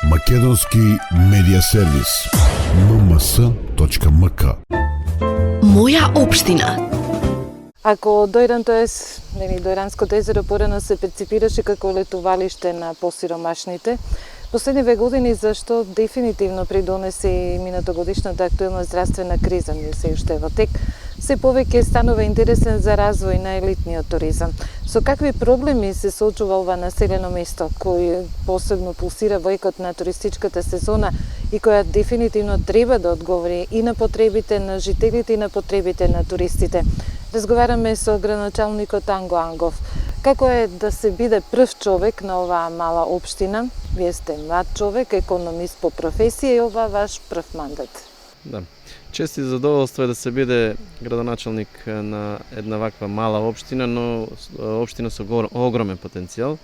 Македонски медиа сервис mms.mk. Моја општина. Ако Дојран, Дојранското езеро порано се перципираше како летувалиште на посиромашните, последниве години зашто дефинитивно придонесе и минатогодишната актуелна здравствена криза, не се уште во тек, се повеќе станува интересен за развој на елитниот туризам. Со какви проблеми се соочува ова населено место, кој посебно пулсира во екот на туристичката сезона и која дефинитивно треба да одговори и на потребите на жителите и на потребите на туристите? Разговараме со градоначалникот Анго Ангов. Како е да се биде прв човек на оваа мала општина? Вие сте млад човек, економист по професија и ова ваш прв мандат. Да. Чест и задоволство е да се биде градоначалник на една ваква мала општина, но општина со огромен потенцијал,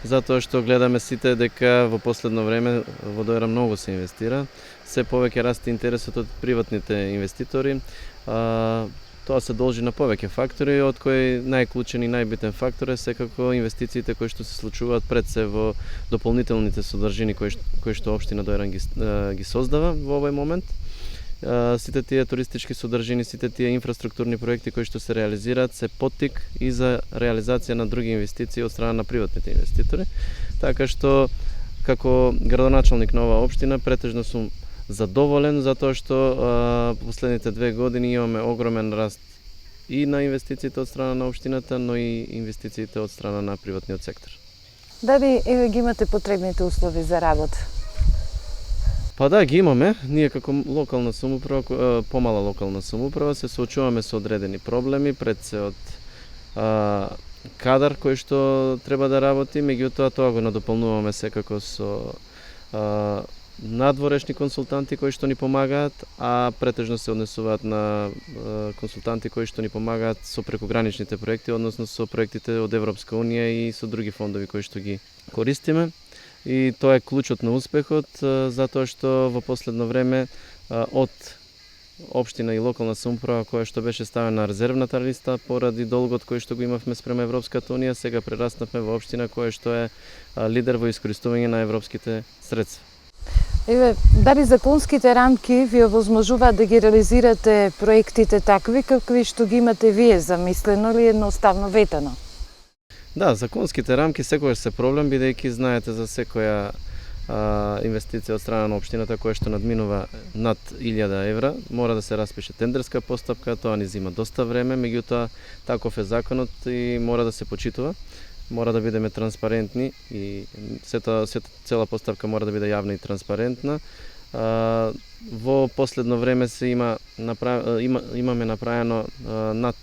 затоа што гледаме сите дека во последно време во Дојра многу се инвестира, се повеќе расте интересот од приватните инвеститори. Тоа се должи на повеќе фактори, од кои најклучен и најбитен фактор е секако инвестициите кои што се случуваат пред се во дополнителните содржини кои што општина Дојран ги создава во овој момент. Сите тие туристички содржини, сите тие инфраструктурни проекти кои што се реализираат се поттик и за реализација на други инвестиции од страна на приватните инвеститори. Така што како градоначалник на оваа општина претежно сум задоволен затоа што последните 2 години имаме огромен раст и на инвестициите од страна на општината, но и инвестициите од страна на приватниот сектор. Дали ги имате потребните услови за работа? Па да, ги имаме. Ние како локална самоуправа, помала локална самоуправа, се соочуваме со одредени проблеми, пред се од кадар кој што треба да работи, меѓутоа тоа го надополнуваме секако со надворешни консултанти кои што ни помагаат, а претежно се однесуваат на консултанти кои што ни помагаат со прекограничните проекти, односно со проектите од Европска унија и со други фондови кои што ги користиме. И тоа е клучот на успехот, затоа што во последно време од општина и локална самоуправа која што беше ставена на резервната листа поради долгот кој што го имавме спрема Европската унија, сега прераснавме во општина која што е лидер во искористување на европските средства. Еве, дали законските рамки ви овозможуваат да ги реализирате проектите такви какви што ги имате вие замислено или едноставно ветено? Да, законските рамки секогаш се проблем, бидејќи знаете за секоја инвестиција од страна на општината која што надминува над 1000 евра, мора да се распише тендерска постапка, тоа ни зема доста време, меѓутоа таков е законот и мора да се почитува. Мора да бидеме транспарентни и цела постапка мора да биде јавна и транспарентна. Во последно време се имаме направено над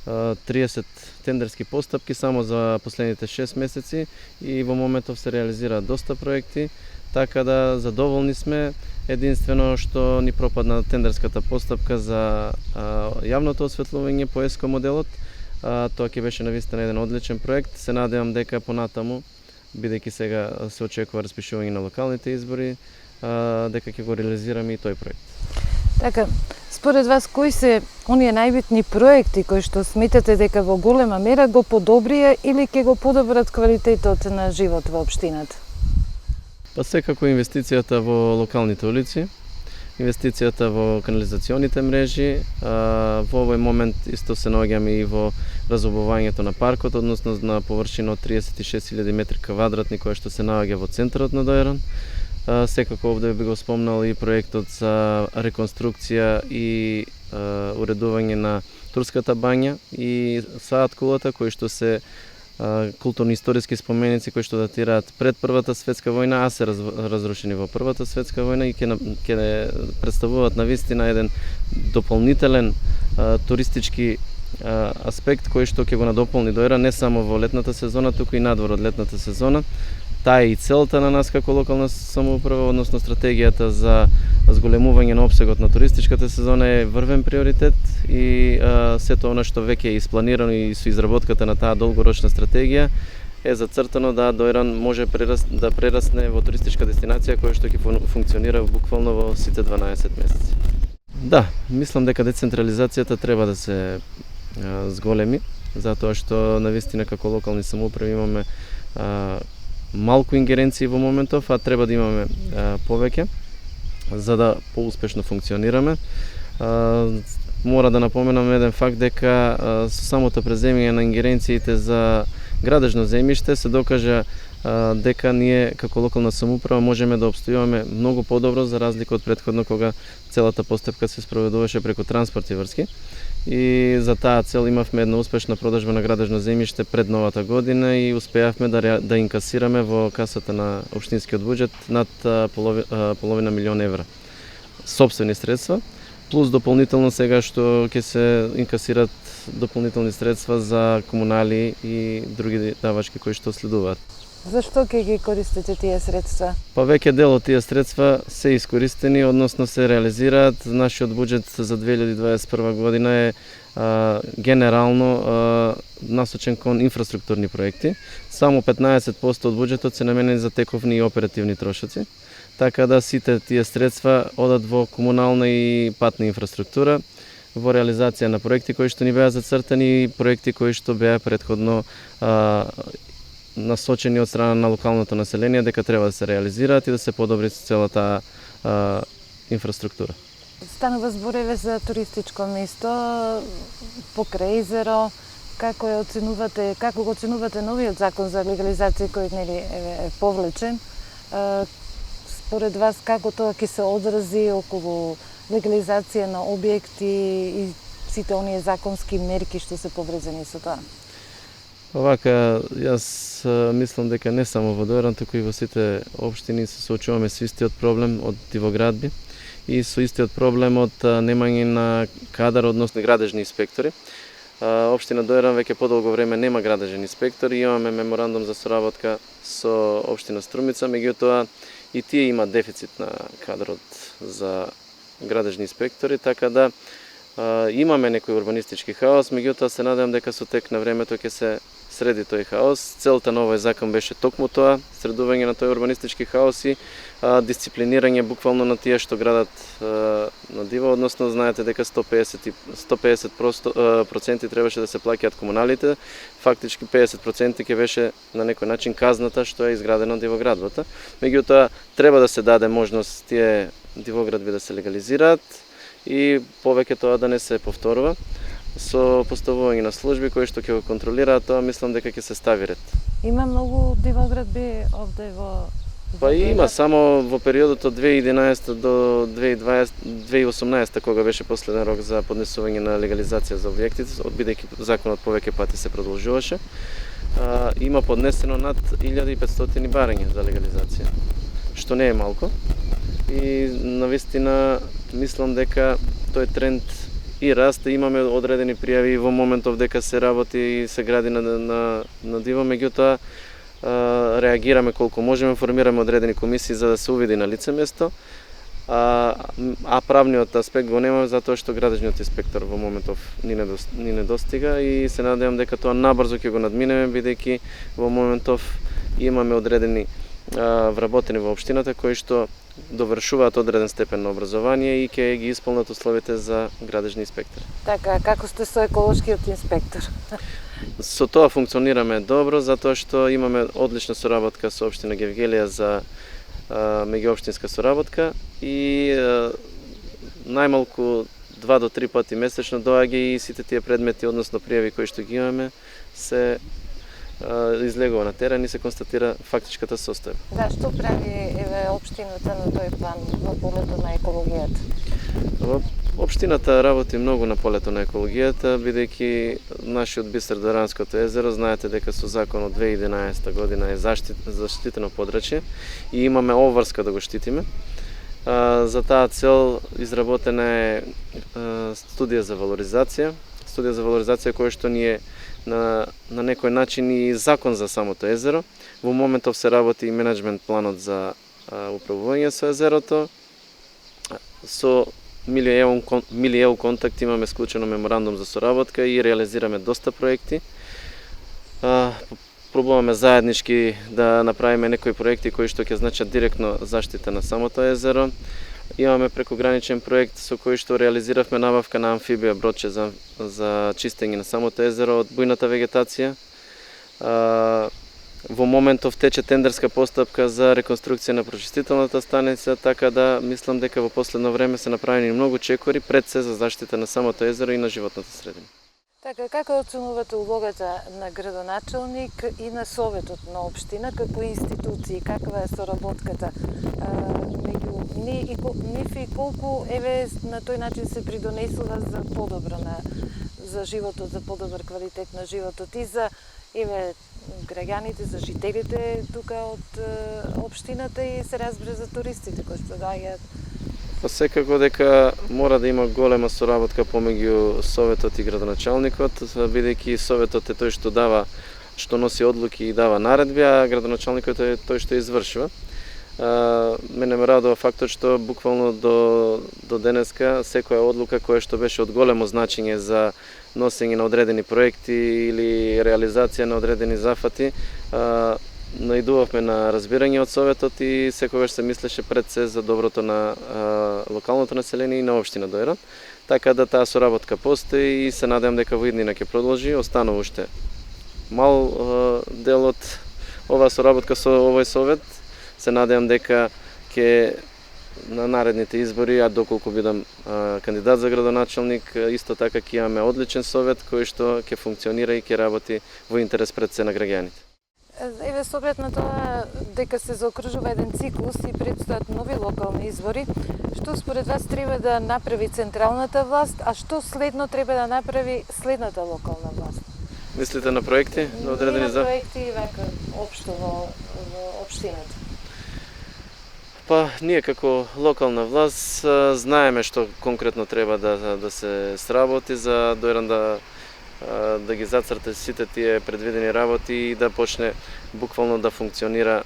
30 тендерски постапки само за последните 6 месеци и во моментов се реализираат доста проекти, така да задоволни сме. Единствено што ни пропадна тендерската постапка за јавното осветлување по ЕСКО моделот. Тоа ќе беше навистина еден одличен проект. Се надевам дека понатаму, бидејќи сега се очекува распишување на локалните избори, дека ќе го реализираме и тој проект. Така, според вас кои се оние најбитни проекти кои што сметате дека во голема мера го подобрија или ќе го подобрат квалитетот на живот во општината? Па секако инвестицијата во локалните улици, инвестицијата во канализационите мрежи, во овој момент исто се наоѓаме и во разобувањето на паркот, односно на површина од 36.000 метри квадратни која што се наоѓа во центарот на Дојран. Секако овде би го спомнал и проектот за реконструкција и уредување на турската бања и Саат кулата, кои што се културно-историски споменици кои што датираат пред Првата светска војна, а се разрушени во Првата светска војна и ќе представуваат навистина еден дополнителен туристички аспект кој што ќе го надополни Дојра не само во летната сезона, туку и надвор од летната сезона. Таа е и целта на нас како локална самоуправа, односно стратегијата за зголемување на опсегот на туристичката сезона е врвен приоритет и сето она што веќе е испланирано и со изработката на таа долгорочна стратегија е зацртано да Дојран може да прерасне во туристичка дестинација која што ќе функционира буквално во сите 12 месеци. Да, мислам дека децентрализацијата треба да се зголеми, затоа што навистина како локални самоуправи имаме малку ингеренции во моментов, а треба да имаме повеќе за да поуспешно функционираме. Мора да напоменам еден факт дека со самото преземање на ингеренциите за градежно земјиште се докажа дека ние како локална самоуправа можеме да обстојуваме многу подобро за разлика од претходно кога целата постапка се спроведуваше преку транспорти врски. И за таа цел имавме една успешна продажба на градежно земјиште пред новата година и успеавме да инкасираме во касата на општинскиот буџет над половина милион евра сопствени средства, плюс дополнително сега што ќе се инкасират дополнителни средства за комунали и други давачки кои што следуваат. Зашто ќе ги користите тие средства? Па веќе дел од тие средства се искористени, односно се реализираат. Нашиот буџет за 2021 година е генерално насочен кон инфраструктурни проекти. Само 15% од буџетот се наменени за тековни и оперативни трошоци. Така да сите тие средства одат во комунална и патна инфраструктура, во реализација на проекти кои што ни беа зацртани и проекти кои што беа претходно насочени од страна на локалното население дека треба да се реализираат и да се подобри целата инфраструктура. Станува зборове за туристичко место покрај езеро. Како го оценувате новиот закон за легализација кој е повлечен? Според вас како тоа ќе се одрази околу легализација на објекти и сите оние законски мерки што се поврзани со тоа? Овака, јас мислам дека не само во Дојран, туку и во сите општини се соочуваме со истиот проблем од дивоградби и со истиот проблем од немање на кадар, односно градежни инспектори. Општина Дојран веќе подолго време нема градежен инспектор и имаме меморандум за соработка со општина Струмица, меѓутоа и тие има дефицит на кадрот за градежни инспектори, така да имаме некој урбанистички хаос, меѓутоа се надевам дека со тек на времето ќе се среди тој хаос. Целта на овој закон беше токму тоа, средување на тој урбанистички хаос и дисциплинирање буквално на тие што градат на диво, односно знаете дека 150% требаше да се плаќаат комуналите, фактички 50% ќе беше на некој начин казната што е изградена дивоградбата. Меѓутоа треба да се даде можност тие дивоградби да се легализираат и повеќе тоа да не се повторува. Со поставување на служби кои што ќе го контролираат тоа, мислам дека ќе се стави ред. Има многу дивоградби овде во Па има, само во периодот од 2011 до 2018 кога беше последен рок за поднесување на легализација за објектите, бидејќи законот повеќе пати се продолжуваше, има поднесено над 1500 барања за легализација, што не е малку. И навистина мислам дека тој тренд и расте, имаме одредени пријави во моментов дека се работи и се гради на диво, меѓутоа реагираме колку можеме, формираме одредени комисии за да се увиди на лице место, а правниот аспект го немаме затоа што градежниот инспектор во моментов ни недостига и се надевам дека тоа набрзо ќе го надминеме, бидејќи во моментов имаме одредени вработени во општината кои што довршуваат одреден степен на образование и ќе ги исполнат условите за градежни инспектори. Така, како сте со еколошкиот инспектор? Со тоа функционираме добро, затоа што имаме одлична соработка со општина Гевгелија за меѓуопштинска соработка и најмалку 2 до 3 пати месечно доаѓа и сите тие предмети, односно пријави кои што ги имаме, се излегува на терен и се констатира фактичката состојба. Да, што прави општината на тој план во полето на екологијата? Општината работи многу на полето на екологијата, бидејќи нашиот бисер Дојранското езеро, знаете дека со закон од 2011 година е заштитено подрачје и имаме обврска да го штитиме. За таа цел изработена е студија за валоризација која што ни е на некој начин и закон за самото езеро. Во моментов се работи и менеджмент планот за управување со езерото. Со Мили ЕУ контакт имаме склучено меморандум за соработка и реализираме доста проекти. Пробуваме заеднички да направиме некои проекти кои што ќе значат директно заштита на самото езеро. Имаме прекограничен проект со кој што реализиравме набавка на амфибија бродче за чистење на самото езеро од бујната вегетација. Во моментов тече тендерска постапка за реконструкција на прочистителната станица, така да мислам дека во последно време се направени многу чекори пред се за заштита на самото езеро и на животната средина. Така, како оценувате улогата на градоначелник и на Советот на општина како институции? Каква е соработката меѓу нив и колку на тој начин се придонесува за подобро за животот, за подобар квалитет на животот и за граѓаните, за жителите тука од општината и се разбира за туристите кои што доаѓаат? Па секако дека мора да има голема соработка помеѓу Советот и градоначалникот, бидејќи Советот е тој што носи одлуки и дава наредби, а градоначалникот е тој што извршува. Мене ме радува фактот што буквално до денеска секоја одлука која што беше од големо значење за носење на одредени проекти или реализација на одредени зафати, наидувавме на разбирање од Советот и секогаш се мислеше пред се за доброто на локалното население и на општина Дојран. Така да таа соработка постои и се надевам дека во иднина ќе продолжи. Останува уште мал дел од оваа соработка со овој Совет. Се надевам дека ќе на наредните избори, а доколку бидам кандидат за градоначелник, исто така ќе имаме одличен Совет кој што ќе функционира и ќе работи во интерес пред се на граѓаните. Со оглед на тоа дека се заокружува еден циклус и предстојат нови локални избори, што според вас треба да направи централната власт, а што следно треба да направи следната локална власт? Мислите на проекти? На одредени на проекти вака општо во општината. Па, ние како локална власт знаеме што конкретно треба да се сработи за Дојран да ги зацрта сите тие предвидени работи и да почне буквално да функционира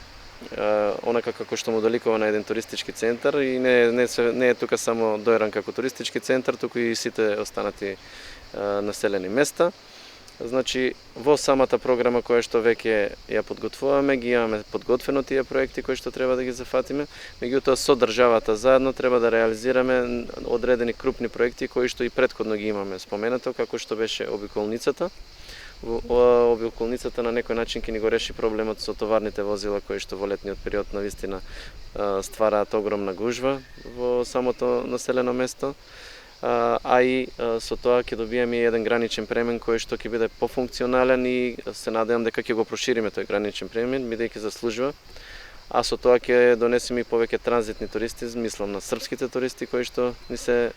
онака како што му доликува на еден туристички центар и не е тука само Дојран како туристички центар, туку и сите останати населени места. Значи, во самата програма која што веќе ја подготвуваме, ги имаме подготвено тие проекти кои што треба да ги зафатиме, меѓутоа со државата заедно треба да реализираме одредени крупни проекти кои што и претходно ги имаме споменато, како што беше обиколницата. Обиколницата на некој начин ќе ни го реши проблемот со товарните возила кои што во летниот период навистина ствараат огромна гужва во самото населено место. А и со тоа ќе добиеме еден граничен премен кој што ќе биде пофункционален и се надевам дека ќе го прошириме тој граничен премен, бидејќи заслужува. А со тоа ќе донесеме и повеќе транзитни туристи, мислам на српските туристи кои што ни се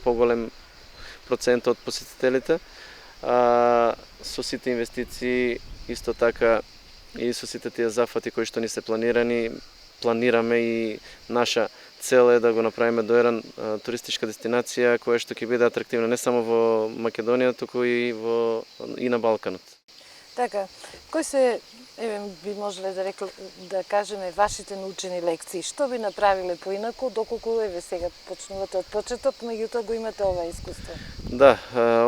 поголем процент од посетителите. Со сите инвестиции исто така и со сите тие зафати кои што ни се планираме и наша цел е да го направиме Дојран туристичка дестинација која што ќе биде атрактивна не само во Македонија, туку и на Балканот. Така, кои се би можеле да кажеме вашите научени лекции? Што би направиле поинаку, доколку сега почнувате од почеток, меѓутоа го имате ова искуство? Да,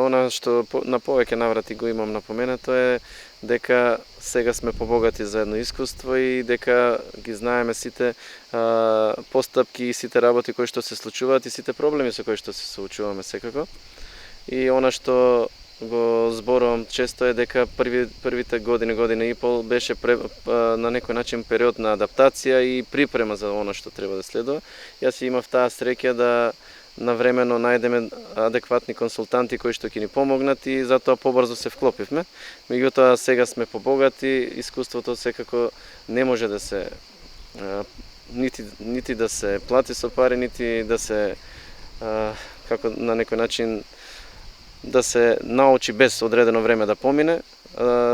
она што на повеќе наврати го имам напоменато е дека сега сме побогати за едно искуство и дека ги знаеме сите постапки и сите работи кои што се случуваат и сите проблеми со кои што се соочуваме секако. И она што го зборувам често е дека првите година и пол беше на некој начин период на адаптација и припрема за она што треба да следува. Јас имав таа среќа да навремено најдеме адекватни консултанти кои што ќе ни помогнат и затоа побрзо се вклопивме. Меѓутоа сега сме побогати, искуството секако не може да се нити да се плати со пари, нити да се како на некој начин да се научи без одредено време да помине.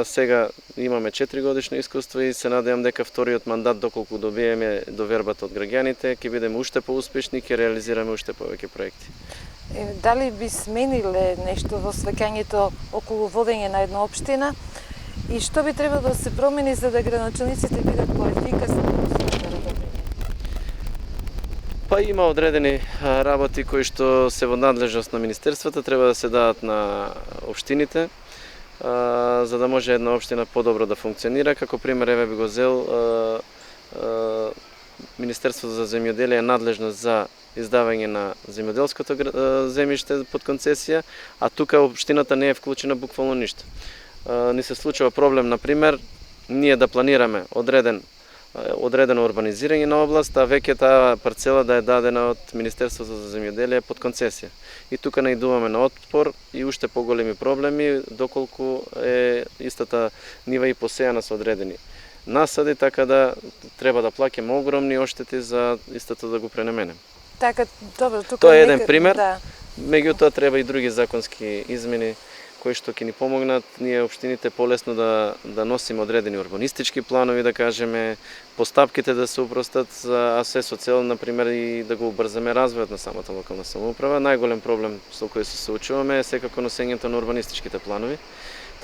Сега имаме 4 годишно искуство и се надевам дека вториот мандат, доколку добиеме довербата од граѓаните, ќе бидеме уште поуспешни и ќе реализираме уште повеќе проекти. Дали би смениле нешто во сваќањето околу водење на една општина и што би требало да се промени за да градоначелниците бидат поефикасни во својата работа? Па има одредени работи кои што се во надлежност на министерствата, треба да се дадат на општините, за да може една општина подобро да функционира. Како пример еве би го зел Министерството за земјоделие е надлежно за издавање на земјоделското земјиште под концесија, а тука општината не е вклучена буквално ништо. Ни се случува проблем, на пример, ние да планираме одредено урбанизирање на област, а веќе таа парцела да е дадена од Министерството за земјоделие под концесија. И тука наидуваме на отпор и уште поголеми проблеми, доколку е истата нива и посејана со одредени насади, така да треба да плаќаме огромни оштети за истото да го пренеменем. Така, добро, тука Тоа е еден пример. Да. Меѓутоа треба и други законски измени кои што ќе ни помогнат ние општините полесно да носиме одредени урбанистички планови, да кажеме, постапките да се упростат, а се со цел, например, и да го убрзаме развојот на самата локална самоуправа. Најголем проблем со кој се соочуваме е секако носењето на урбанистичките планови.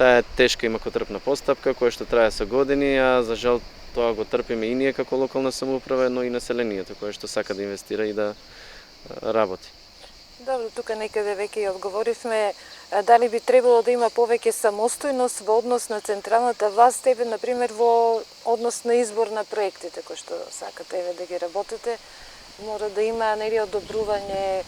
Таа е тешка и макотрпна постапка која што трае со години, а за жал тоа го трпиме и ние како локална самоуправа, но и населението кое што сака да инвестира и да работи. Добро, тука некаде веќе и одговоривме. Дали би требало да има повеќе самостојност во однос на централната власт, тебе, например, во однос на избор на проектите кои што сакате да ги работите, мора да има нели одобрување.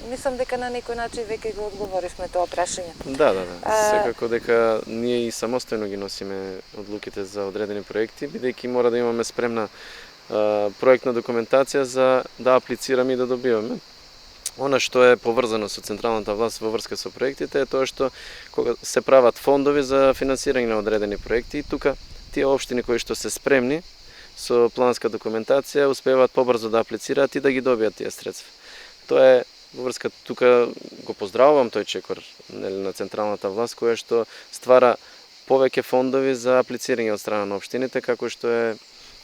Мислам дека на некој начин веќе го одговоривме тоа прашање. Да. Секако дека ние и самостојно ги носиме одлуките за одредени проекти, бидејќи мора да имаме спремна проектна документација за да аплицираме и да добиваме. Она што е поврзано со централната власт во врска со проектите е тоа што кога се прават фондови за финансирање на одредени проекти, и тука тие општини кои што се спремни со планска документација успеваат побрзо да аплицираат и да ги добијат тие средства. Тоа е во врска, тука го поздравувам тој чекор на централната власт која што ствара повеќе фондови за аплицирање од страна на општините, како што е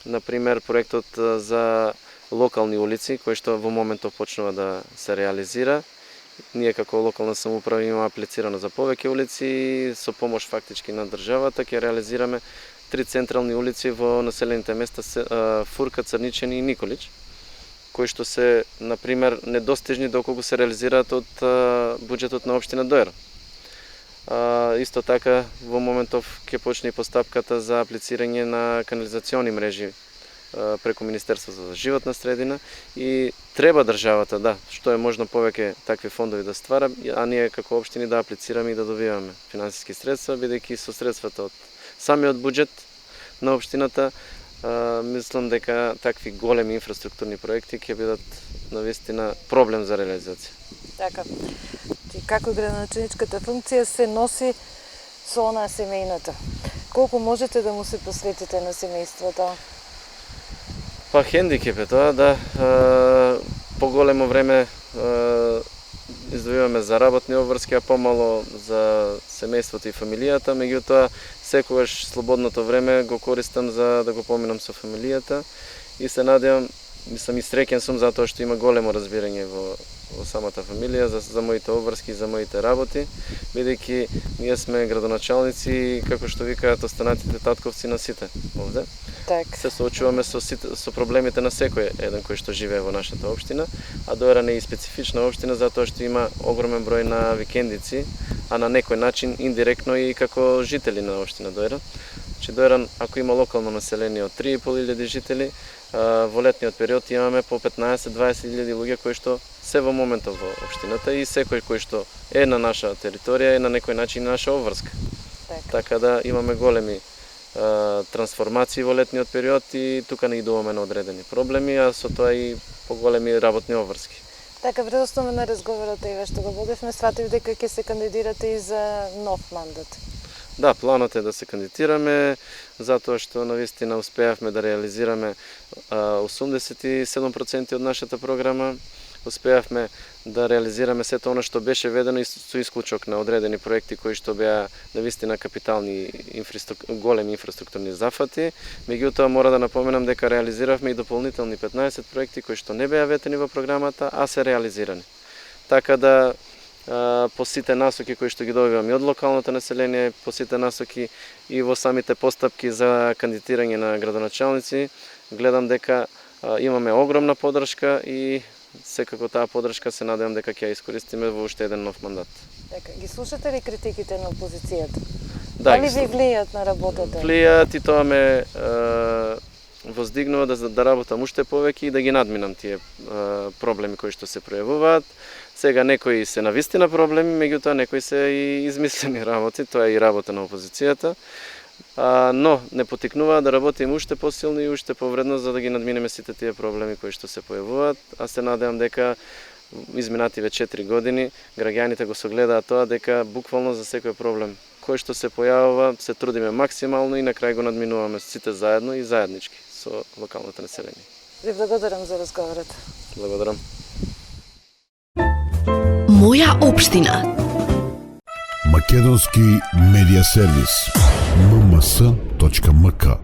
например проектот за локални улици, кој што во моментов почнува да се реализира. Ние како локална самоуправа имаме аплицирано за повеќе улици и со помош фактички на државата ќе реализираме 3 централни улици во населените места Фурка, Црничани и Николич, кои што се, например, недостижни доколку се реализираат од буџетот на општина Дојра. Исто така, во моментов ќе почне и постапката за аплицирање на канализациони мрежи преку Министерството за животна средина и треба државата, да, што е можно повеќе такви фондови да ствара, а ние како општини да аплицираме и да добиваме финансиски средства, бидејќи со средствата од самиот буџет на општината, мислам дека такви големи инфраструктурни проекти ќе бидат навистина проблем за реализација. Така. Како градоначалничката функција се носи со она семејната? Колку можете да му се посветите на семејството? Па хендикеп е тоа, да, поголемо време издвојуваме за работни обврски, а помало за семејството и фамилијата, меѓутоа секогаш слободното време го користам за да го поминам со фамилијата и се надевам, мислам и среќен сум затоа што има големо разбирање во самата фамилија за моите обврски и за моите работи, бидејќи ние сме градоначалници и како што викаат останатите татковци на сите овде. Так. Се соочуваме со проблемите на секој еден кој што живее во нашата општина, а Дојра не е и специфична општина затоа што има огромен број на викендици, а на некој начин индиректно и како жители на општина Дојра. Че Дојран, ако има локално население од 3.500 жители, во летниот период имаме по 15-20.000 луѓе кои што се во моментот во општината и секој кој што е на наша територија е на некој начин наша обврска. Така да имаме големи трансформации во летниот период и тука не идуваме на одредени проблеми, а со тоа и поголеми работни обврски. Така, вред основа на разговорот и што го водевме, сватив дека ќе се кандидирате и за нов мандат. Да, планот е да се кандидираме, затоа што навистина успеавме да реализираме 87% од нашата програма, успеавме да реализираме сето она што беше ведено и со исклучок на одредени проекти кои што беа навистина капитални големи инфраструктурни зафати. Меѓутоа мора да напоменам дека реализиравме и дополнителни 15 проекти кои што не беа ветени во програмата, а се реализирани. Така да по сите насоки кои што ги добиваме од локалното население, по сите насоки и во самите постапки за кандидирање на градоначалници, гледам дека имаме огромна поддршка и секако таа поддршка се надевам дека ќе ја искористиме во уште еден нов мандат. Така, ги слушате ли критиките на опозицијата? Да, дали ви влијат на работата? Влијат и тоа ме воздигнува да работам уште повеќе и да ги надминам тие проблеми кои што се пројавуваат. Сега некои се навистина проблеми, меѓутоа некои се и измислени работи, тоа е и работа на опозицијата. но не потикнуваат да работиме уште посилно и уште повредно за да ги надминеме сите тие проблеми кои што се појавуваат. А се надевам дека изминативе 4 години граѓаните го согледаат тоа дека буквално за секој проблем кој што се појавува се трудиме максимално и на крај го надминуваме сите заедно и заеднички со локалното население. Ви благодарам за разговорот. Благодарам. Моја општина. Македонски медиа сервис. mms.mk